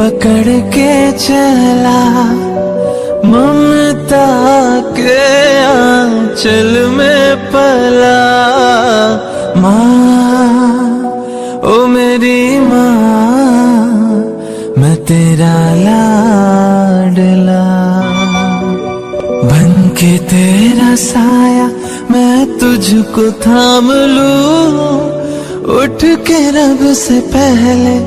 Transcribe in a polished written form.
पकड़ के चला ममता के आंचल में पला। माँ ओ मेरी माँ, मैं तेरा लाडला, बन के तेरा साया मैं तुझको थाम लूं, उठ के रब से पहले